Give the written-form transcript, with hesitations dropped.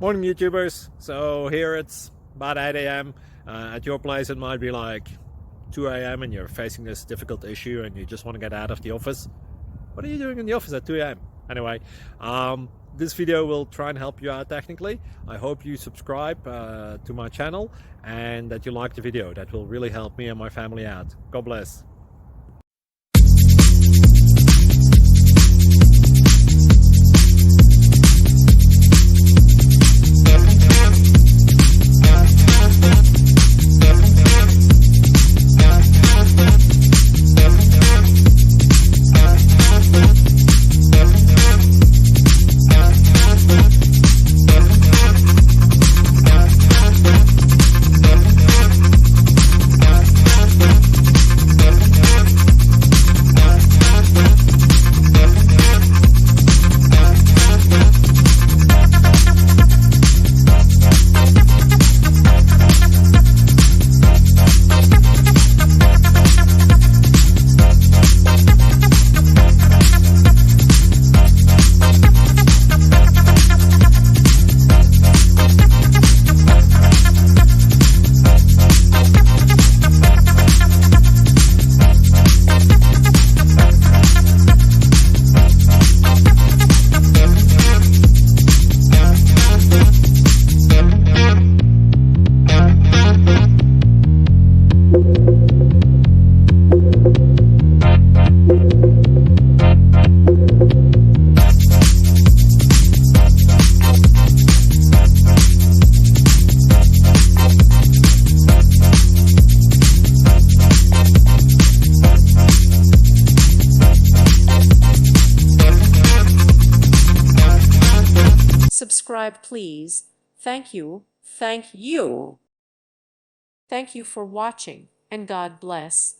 Morning YouTubers. So here it's about 8 a.m. At your place it might be like 2 a.m. and you're facing this difficult issue and you just want to get out of the office. What are you doing in the office at 2 a.m.? Anyway, this video will try and help you out technically. I hope you subscribe to my channel and that you like the video. That will really help me and my family out. God bless. Subscribe, please. Thank you. Thank you. Thank you for watching, and God bless.